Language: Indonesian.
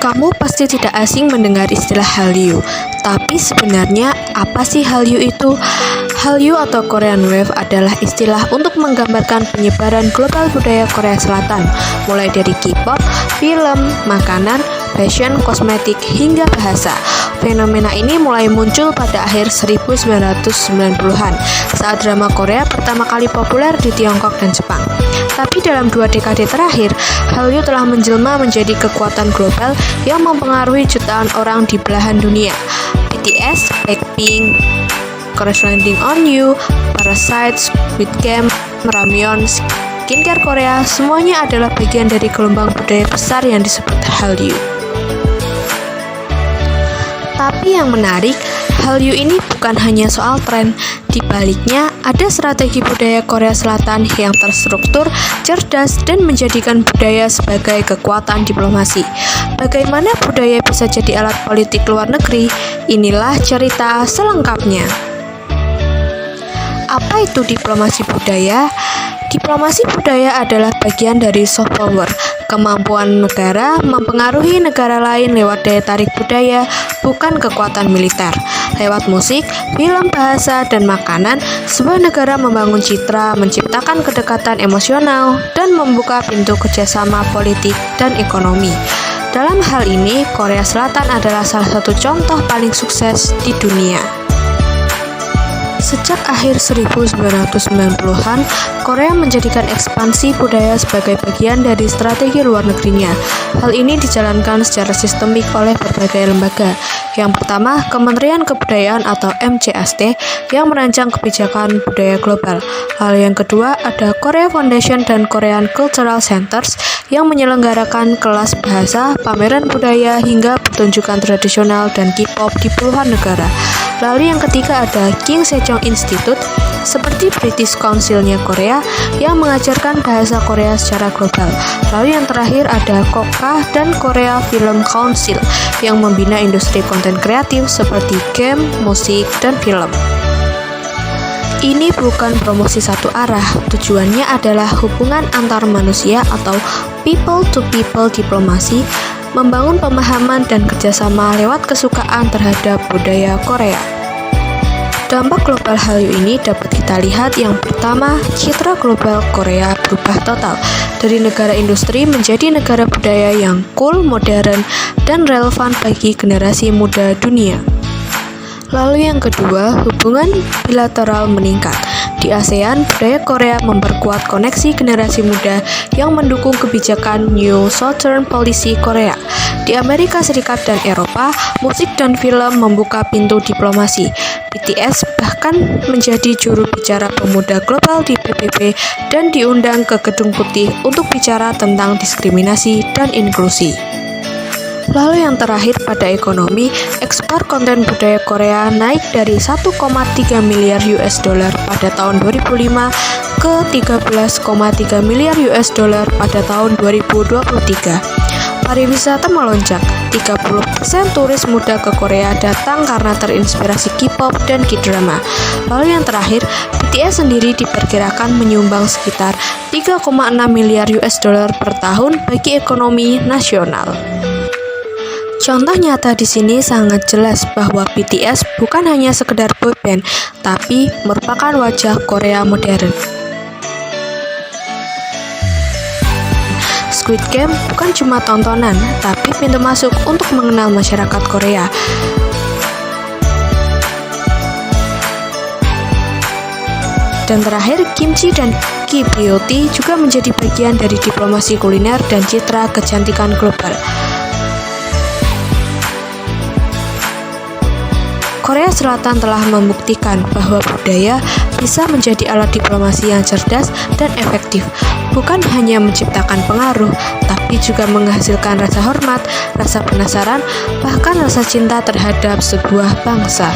Kamu pasti tidak asing mendengar istilah Hallyu. Tapi sebenarnya apa sih Hallyu itu? Hallyu atau Korean Wave adalah istilah untuk menggambarkan penyebaran global budaya Korea Selatan, mulai dari K-pop, film, makanan, fashion, kosmetik, hingga bahasa. Fenomena ini mulai muncul pada akhir 1990-an saat drama Korea pertama kali populer di Tiongkok dan Jepang. Tapi dalam 2 dekade terakhir, Hallyu telah menjelma menjadi kekuatan global yang mempengaruhi jutaan orang di belahan dunia. BTS, Blackpink, Crash Landing on You, Parasite, Squid Game, Ramyeon, skincare Korea, semuanya adalah bagian dari gelombang budaya besar yang disebut Hallyu. Tapi yang menarik, Hallyu ini bukan hanya soal tren. Di baliknya, ada strategi budaya Korea Selatan yang terstruktur, cerdas, dan menjadikan budaya sebagai kekuatan diplomasi. Bagaimana budaya bisa jadi alat politik luar negeri? Inilah cerita selengkapnya. Apa itu diplomasi budaya? Diplomasi budaya adalah bagian dari soft power, kemampuan negara mempengaruhi negara lain lewat daya tarik budaya, bukan kekuatan militer. Lewat musik, film, bahasa, dan makanan, sebuah negara membangun citra, menciptakan kedekatan emosional, dan membuka pintu kerjasama politik dan ekonomi. Dalam hal ini, Korea Selatan adalah salah satu contoh paling sukses di dunia. Sejak akhir 1990-an, Korea menjadikan ekspansi budaya sebagai bagian dari strategi luar negerinya. Hal ini dijalankan secara sistemik oleh berbagai lembaga. Yang pertama, Kementerian Kebudayaan atau MCST yang merancang kebijakan budaya global. Lalu yang kedua, ada Korea Foundation dan Korean Cultural Centers yang menyelenggarakan kelas bahasa, pameran budaya, hingga pertunjukan tradisional dan K-pop di puluhan negara. Lalu yang ketiga ada King Sejong Institute, seperti British Council-nya Korea, yang mengajarkan bahasa Korea secara global. Lalu yang terakhir ada KOCKA dan Korea Film Council, yang membina industri konten kreatif seperti game, musik, dan film. Ini bukan promosi satu arah, tujuannya adalah hubungan antar manusia atau people-to-people diplomasi, membangun pemahaman dan kerjasama lewat kesukaan terhadap budaya Korea. Dampak global Hallyu ini dapat kita lihat. Yang pertama, citra global Korea berubah total dari negara industri menjadi negara budaya yang cool, modern, dan relevan bagi generasi muda dunia. Lalu yang kedua, hubungan bilateral meningkat. Di ASEAN, budaya Korea memperkuat koneksi generasi muda yang mendukung kebijakan New Southern Policy Korea. Di Amerika Serikat dan Eropa, musik dan film membuka pintu diplomasi. BTS bahkan menjadi juru bicara pemuda global di PBB dan diundang ke Gedung Putih untuk bicara tentang diskriminasi dan inklusi. Lalu yang terakhir pada ekonomi, ekspor konten budaya Korea naik dari 1,3 miliar US dollar pada tahun 2005 ke 13,3 miliar US dollar pada tahun 2023. Pariwisata melonjak, 30% turis muda ke Korea datang karena terinspirasi K-pop dan K-drama. Lalu yang terakhir, BTS sendiri diperkirakan menyumbang sekitar 3,6 miliar US dollar per tahun bagi ekonomi nasional. Contoh nyata di sini sangat jelas bahwa BTS bukan hanya sekedar boyband, tapi merupakan wajah Korea modern. Squid Game bukan cuma tontonan, tapi pintu masuk untuk mengenal masyarakat Korea. Dan terakhir, kimchi dan K-beauty juga menjadi bagian dari diplomasi kuliner dan citra kecantikan global. Korea Selatan telah membuktikan bahwa budaya bisa menjadi alat diplomasi yang cerdas dan efektif, bukan hanya menciptakan pengaruh, tapi juga menghasilkan rasa hormat, rasa penasaran, bahkan rasa cinta terhadap sebuah bangsa.